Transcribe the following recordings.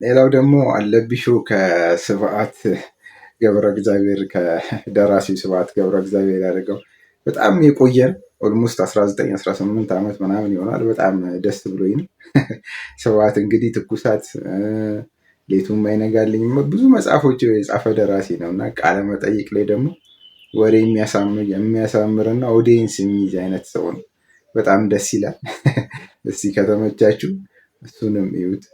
ሌላው ደግሞ አለብሾ ከስብዓት ገብረ እግዚአብሔር ከደራሲው ስብዓት ገብረ እግዚአብሔር ያደረገው በጣም የቆየ ኦልሞስት 1918 ዓመት ምናምን ይሆናል። በጣም ደስ ብሎኝ ነው። ስብዓት እንግዲህ ትኩሳት፣ ሌቱም አይነጋልኝ ብዙ መጽሐፎች የጻፈ ደራሲ ነው እና ቃለ መጠይቅ ላይ ደግሞ ወሬ የሚያሳምርና ኦዲየንስ የሚይዝ አይነት ሰው ነው። በጣም ደስ ይላል። እስቲ ከተመቻችሁ እሱንም ይዩት።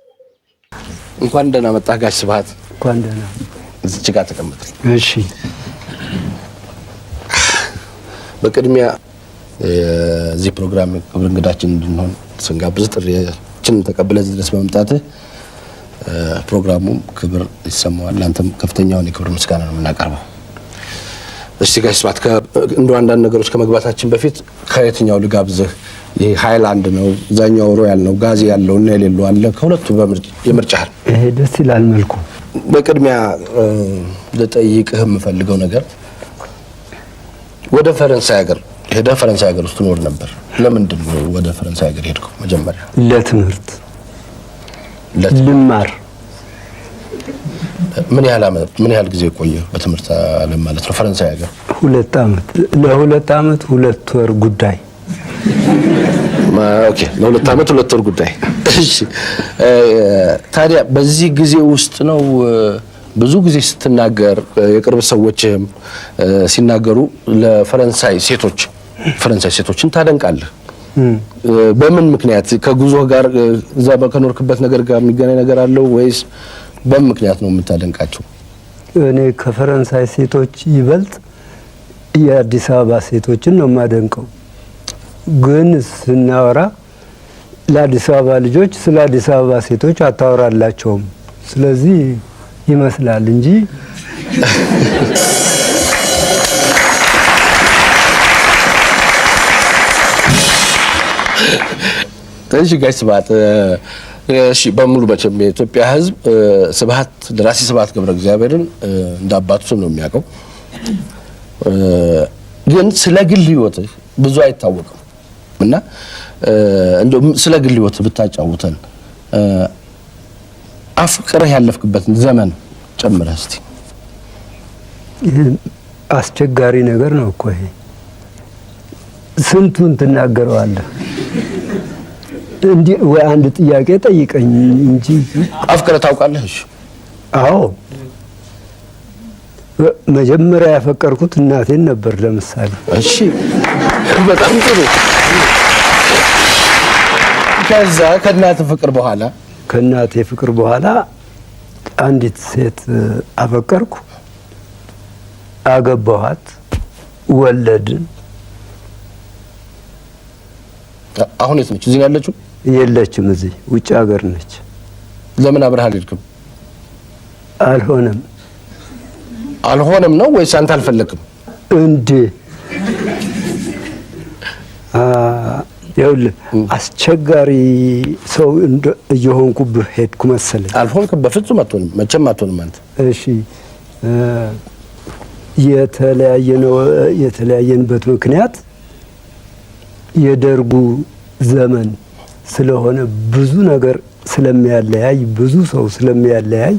እንኳን ደህና መጣህ ጋሽ ስብዓት። እንኳን ደህና። እዚች ጋር ተቀመጥ። እሺ። በቅድሚያ እዚህ ፕሮግራም ክብር እንግዳችን እንድንሆን ስንጋብዝ ጥሪያችንን ተቀብለህ እዚህ ድረስ በመምጣትህ ፕሮግራሙም ክብር ይሰማዋል። አንተም ከፍተኛውን የክብር ምስጋና ነው የምናቀርበው። እስቲ ጋሽ ስብዓት እንደው አንዳንድ ነገሮች ከመግባታችን በፊት ከየትኛው ልጋብዝህ? ይሄ ሃይላንድ ነው፣ ዛኛው ሮያል ነው፣ ጋዝ ያለው እና የሌለው አለ። ከሁለቱ የምርጫህ? ይሄ ደስ ይላል መልኩ። በቅድሚያ ልጠይቅህ የምፈልገው ነገር ወደ ፈረንሳይ ሀገር ሄደህ ፈረንሳይ ሀገር ውስጥ ትኖር ነበር። ለምንድን ነው ወደ ፈረንሳይ ሀገር ሄድከው? መጀመሪያ ለትምህርት ልማር። ምን ያህል ጊዜ ቆየህ በትምህርት ዓለም ማለት ነው ፈረንሳይ ሀገር? 2 ዓመት። ለ2 ዓመት 2 ወር ጉዳይ። ኦኬ፣ ለ2 ዓመት 2 ወር ጉዳይ። እሺ፣ ታዲያ በዚህ ጊዜ ውስጥ ነው ብዙ ጊዜ ስትናገር የቅርብ ሰዎችም ሲናገሩ ለፈረንሳይ ሴቶችን ታደንቃለህ። በምን ምክንያት? ከጉዞ ጋር እዛ ከኖርክበት ነገር ጋር የሚገናኝ ነገር አለው ወይስ በምን ምክንያት ነው የምታደንቃቸው? እኔ ከፈረንሳይ ሴቶች ይበልጥ የአዲስ አበባ ሴቶችን ነው የማደንቀው። ግን ስናወራ ለአዲስ አበባ ልጆች ስለ አዲስ አበባ ሴቶች አታወራላቸውም። ስለዚህ ይመስላል እንጂ እሺ ጋሽ ስብዓት፣ እሺ በሙሉ መቼም የኢትዮጵያ ሕዝብ ደራሲ ስብዓት ገብረ እግዚአብሔርን እንደ አባቱ ስም ነው የሚያውቀው። ግን ስለ ግል ሕይወትህ ብዙ አይታወቅም እና እንደው ስለ ግል ሕይወትህ ብታጫውተን፣ አፍቅረህ ያለፍክበትን ዘመን ጨምረህ እስቲ። አስቸጋሪ ነገር ነው እኮ ይሄ። ስንቱን ትናገረዋለህ? እንዲህ ወይ አንድ ጥያቄ ጠይቀኝ እንጂ። አፍቅረህ ታውቃለህ? እሺ። አዎ፣ መጀመሪያ ያፈቀርኩት እናቴን ነበር ለምሳሌ። እሺ፣ በጣም ጥሩ። ከዛ ከእናቴ ፍቅር በኋላ አንዲት ሴት አፈቀርኩ፣ አገባኋት፣ ወለድን። አሁን የት ነች? እዚህ ነው ያለችው? የለችም፣ እዚህ ውጭ ሀገር ነች። ለምን አብረህ አልሄድክም? አልሆነም ነው ወይስ አንተ አልፈለክም? እንዴ ይኸውልህ አስቸጋሪ ሰው እየሆንኩብህ ሄድኩ መሰለኝ። አልሆንክም፣ በፍጹም አትሆንም፣ መቼም አትሆንም አንተ። እሺ፣ የተለያየንበት ምክንያት የደርጉ ዘመን ስለሆነ ብዙ ነገር ስለሚያለያይ፣ ብዙ ሰው ስለሚያለያይ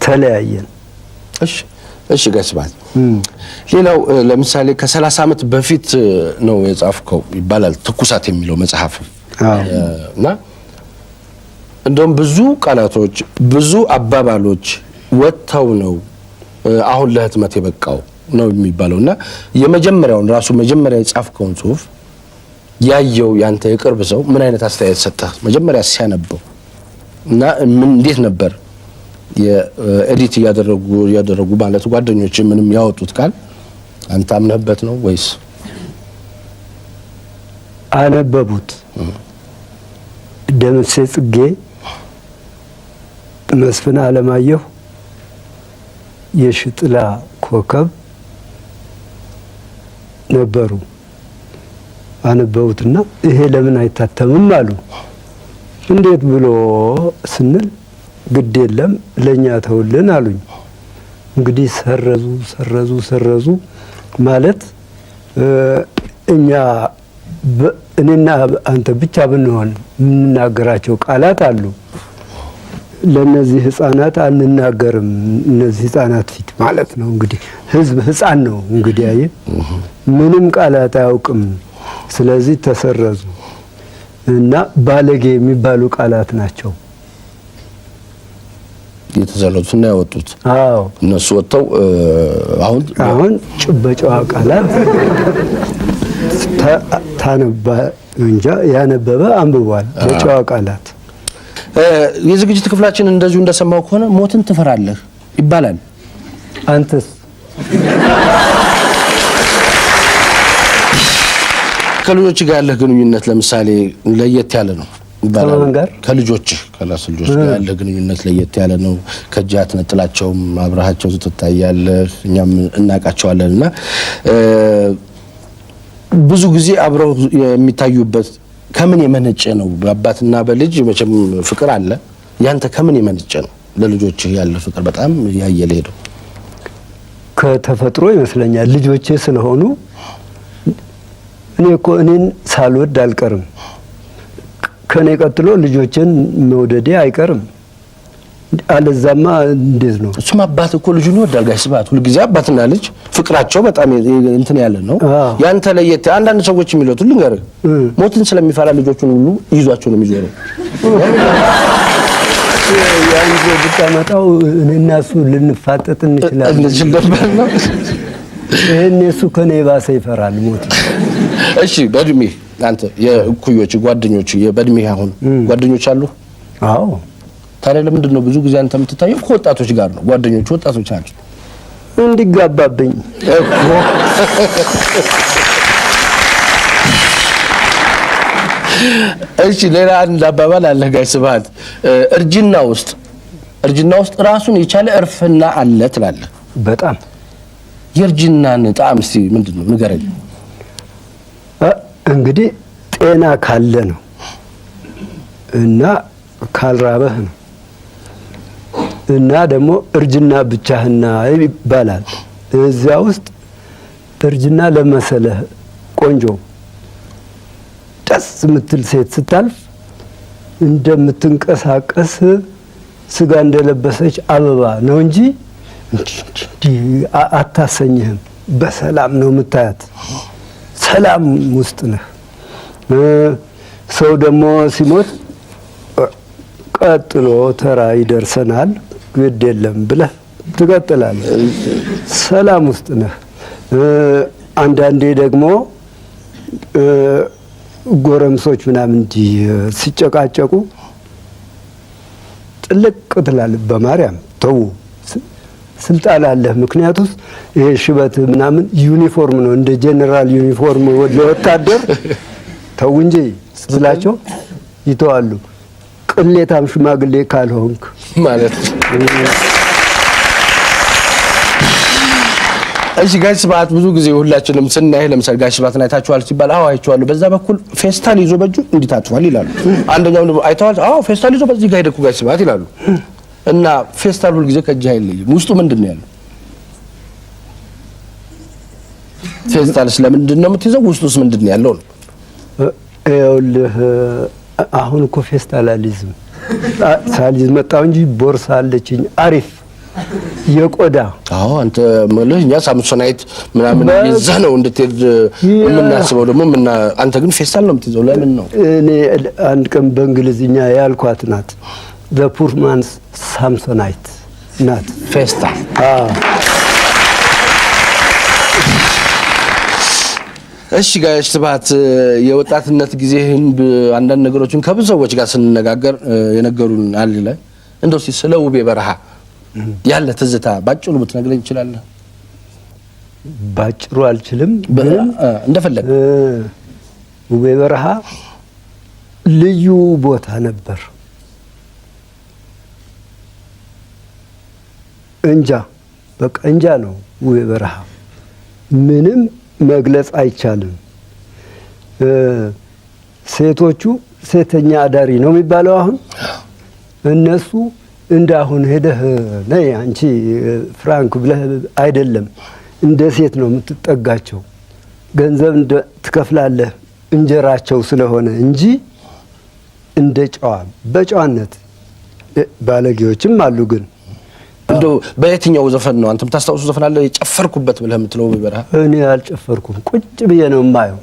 ተለያየን። እሺ ጋሽ ስብዓት፣ ሌላው ለምሳሌ ከ30 ዓመት በፊት ነው የጻፍከው ይባላል ትኩሳት የሚለው መጽሐፍ እና እንደውም ብዙ ቃላቶች ብዙ አባባሎች ወጥተው ነው አሁን ለህትመት የበቃው ነው የሚባለው እና መጀመሪያ የጻፍከውን ጽሁፍ ያየው ያንተ የቅርብ ሰው ምን አይነት አስተያየት ሰጠህ መጀመሪያ ሲያነበው? እና እንዴት ነበር የኤዲት ያደረጉ ማለት ጓደኞች ምንም ያወጡት ቃል አንተ አምነህበት ነው ወይስ አነበቡት? ደምሴ ጽጌ፣ መስፍን አለማየሁ፣ የሽጥላ ኮከብ ነበሩ። አነበቡትና ይሄ ለምን አይታተምም አሉ። እንዴት ብሎ ስንል ግድ የለም ለኛ ተውልን አሉኝ። እንግዲህ ሰረዙ ማለት እኔና አንተ ብቻ ብንሆን የምንናገራቸው ቃላት አሉ። ለነዚህ ህፃናት አንናገርም። እነዚህ ህፃናት ፊት ማለት ነው እንግዲህ ህዝብ ህፃን ነው እንግዲህ አይ ምንም ቃላት አያውቅም። ስለዚህ ተሰረዙ እና ባለጌ የሚባሉ ቃላት ናቸው የተዘረዙና ያወጡት። አዎ እነሱ ወጥተው አሁን ጭበጫዋ ቃላት ታነባ እንጃ ያነበበ አንብቧል። በጨዋ ቃላት የዝግጅት ክፍላችን እንደዚሁ እንደሰማው ከሆነ ሞትን ትፈራለህ ይባላል። አንተስ? ከልጆች ጋር ያለህ ግንኙነት ለምሳሌ ለየት ያለ ነው ይባላል። ከልጆች ልጆች ጋር ያለህ ግንኙነት ለየት ያለ ነው። ከእጅህ አትነጥላቸውም፣ አብረሃቸው ትታያለህ፣ እኛም እናውቃቸዋለንና ብዙ ጊዜ አብረው የሚታዩበት ከምን የመነጨ ነው? በአባትና በልጅ መቼም ፍቅር አለ። ያንተ ከምን የመነጨ ነው? ለልጆች ያለ ፍቅር በጣም ያየለ ሄደው ከተፈጥሮ ይመስለኛል። ልጆቼ ስለሆኑ እኔን ሳልወድ አልቀርም። ከኔ ቀጥሎ ልጆችን መውደዴ አይቀርም። አለዛማ እንዴት ነው? እሱም አባት እኮ ልጁን ይወዳል። ጋሽ ስብሐት ሁልጊዜ አባትና ልጅ ፍቅራቸው በጣም እንትን ያለ ነው። ያንተ ለየት አንዳንድ ሰዎች የሚሉት ልንገርህ፣ ሞትን ስለሚፈራ ልጆቹን ሁሉ ይዟቸው ነው የሚዞረው። ያን ብታመጣው እኔና እሱ ልንፋጠጥ እንችላለን ነው። ይሄን እሱ ከኔ ባሰ ይፈራል ሞት። እሺ በእድሜ አንተ የእኩዮች ጓደኞች በእድሜ አሁን ጓደኞች አሉ? አዎ። ታዲያ ለምንድን ነው ብዙ ጊዜ አንተ የምትታየው ከወጣቶች ጋር ነው? ጓደኞቹ ወጣቶች ናቸው። እንዲጋባብኝ እሺ ሌላ አንድ አባባል አለ ጋሽ ስብሐት፣ እርጅና ውስጥ ራሱን የቻለ እርፍና አለ ትላለህ። በጣም የእርጅናን ጣዕም እስቲ ምንድን ነው ንገረኝ። እንግዲህ ጤና ካለ ነው እና ካልራበህ ነው እና ደግሞ እርጅና ብቻህና ይባላል። እዚያ ውስጥ እርጅና ለመሰለህ ቆንጆ ደስ የምትል ሴት ስታልፍ እንደምትንቀሳቀስ ስጋ እንደለበሰች አበባ ነው እንጂ አታሰኝህም። በሰላም ነው የምታያት፣ ሰላም ውስጥ ነህ። ሰው ደግሞ ሲሞት ቀጥሎ ተራ ይደርሰናል ግድ የለም ብለህ ትቀጥላለህ። ሰላም ውስጥ ነህ። አንዳንዴ ደግሞ ጎረምሶች ምናምን እንዲህ ሲጨቃጨቁ ጥልቅ ትላለህ። በማርያም ተው ስልጣን አለህ። ምክንያቱም ይሄ ሽበት ምናምን ዩኒፎርም ነው፣ እንደ ጄኔራል ዩኒፎርም ለወታደር ተው እንጂ ስላቸው ይተዋሉ። ቅሌታም ሽማግሌ ካልሆንክ ማለት እሺ ጋሽ ስብሐት ብዙ ጊዜ ሁላችንም ስናይ ለምሳሌ ጋሽ ስብሐትን አይታችኋል ሲባል አዎ አይቼዋለሁ፣ በዛ በኩል ፌስታል ይዞ በእጁ እንዲህ ታጥፏል ይላሉ። አንደኛው ደግሞ አይተዋል፣ አዎ ፌስታል ይዞ በዚህ ጋር ሄደ እኮ ጋሽ ስብሐት ይላሉ። እና ፌስታል ሁሉ ጊዜ ከእጅህ አይለይም። ውስጡ ምንድን ነው ያለው? ፌስታል ስለምንድን ነው የምትይዘው? ውስጡስ ምንድን ነው ያለው? ይኸውልህ አሁን እኮ ፌስታል አልይዝም፣ ሳልይዝ መጣሁ እንጂ ቦርሳ አለችኝ አሪፍ የቆዳ። አዎ አንተ ማለት እኛ ሳምሶናይት ምናምን ይዘህ ነው እንድትሄድ የምናስበው። ደግሞ አንተ ግን ፌስታል ነው የምትይዘው። ለምን ነው? እኔ አንድ ቀን በእንግሊዝኛ ያልኳት ናት the poor man's samsonite ናት ፌስታል። እሺ ጋሽ ስብሐት የወጣትነት ጊዜህን አንዳንድ ነገሮችን ከብዙ ሰዎች ጋር ስንነጋገር የነገሩን አለ። እንደው ስለ ውቤ በረሃ ያለ ትዝታ ባጭሩ ብትነግረኝ ትችላለህ? ባጭሩ አልችልም፣ ግን እንደፈለግ። ውቤ በረሃ ልዩ ቦታ ነበር። እንጃ በቃ እንጃ ነው ውቤ በረሃ፣ ምንም መግለጽ አይቻልም። ሴቶቹ ሴተኛ አዳሪ ነው የሚባለው አሁን እነሱ እንዳሁን ሄደህ ነይ አንቺ ፍራንክ ብለህ አይደለም፣ እንደ ሴት ነው የምትጠጋቸው። ገንዘብ ትከፍላለህ እንጀራቸው ስለሆነ እንጂ እንደ ጨዋ በጨዋነት ባለጌዎችም አሉ። ግን እንደው በየትኛው ዘፈን ነው አንተ የምታስታውሱ ዘፈን አለ የጨፈርኩበት ብለህ የምትለው? በበረሃ እኔ አልጨፈርኩም፣ ቁጭ ብዬ ነው የማየው።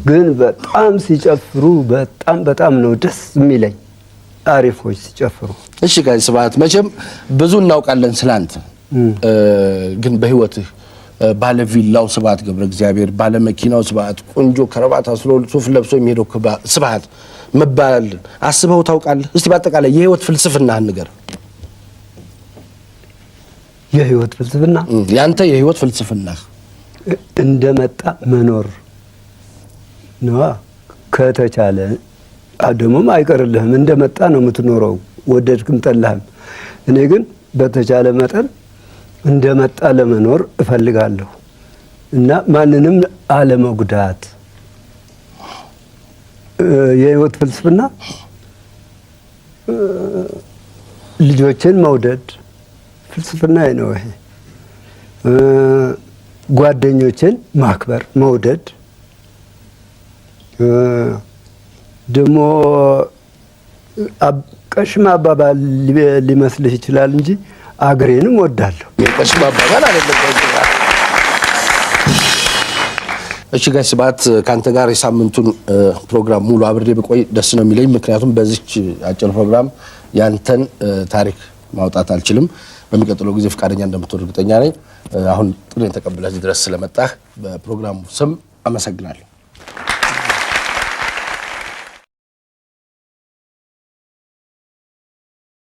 ግን በጣም ሲጨፍሩ በጣም ነው ደስ የሚለኝ፣ አሪፎች ሲጨፍሩ። እሺ ጋር ስብሐት መቼም ብዙ እናውቃለን ስላንተ፣ ግን በህይወትህ ባለ ቪላው ስብሐት ገብረ እግዚአብሔር፣ ባለ መኪናው ስብሐት፣ ቆንጆ ከረባት አስሮ ሱፍ ለብሶ የሚሄደው ስብሐት መባል አስበው ታውቃለህ? እስቲ በአጠቃላይ የህይወት ፍልስፍናህን ንገር። የህይወት ፍልስፍና ያንተ የህይወት ፍልስፍናህ እንደመጣ መኖር ነው። ከተቻለ አደሙም አይቀርልህም፣ እንደመጣ ነው የምትኖረው፣ ወደድክም ጠላህም። እኔ ግን በተቻለ መጠን እንደመጣ ለመኖር እፈልጋለሁ እና ማንንም አለመጉዳት። የህይወት ፍልስፍና ልጆችን መውደድ ፍልስፍና ነው ይሄ። ጓደኞችን ማክበር መውደድ ደግሞ ቀሽም አባባል ሊመስልህ ይችላል እንጂ አገሬንም ወዳለሁ። ቀሽም አባባል አይደለም። እሺ ጋር ስብሐት ካንተ ጋር የሳምንቱን ፕሮግራም ሙሉ አብሬ በቆይ ደስ ነው የሚለኝ። ምክንያቱም በዚህች አጭር ፕሮግራም ያንተን ታሪክ ማውጣት አልችልም። በሚቀጥለው ጊዜ ፍቃደኛ እንደምትሆን እርግጠኛ ነኝ። አሁን ጥሬን ተቀብለህ ድረስ ስለመጣህ በፕሮግራሙ ስም አመሰግናለሁ።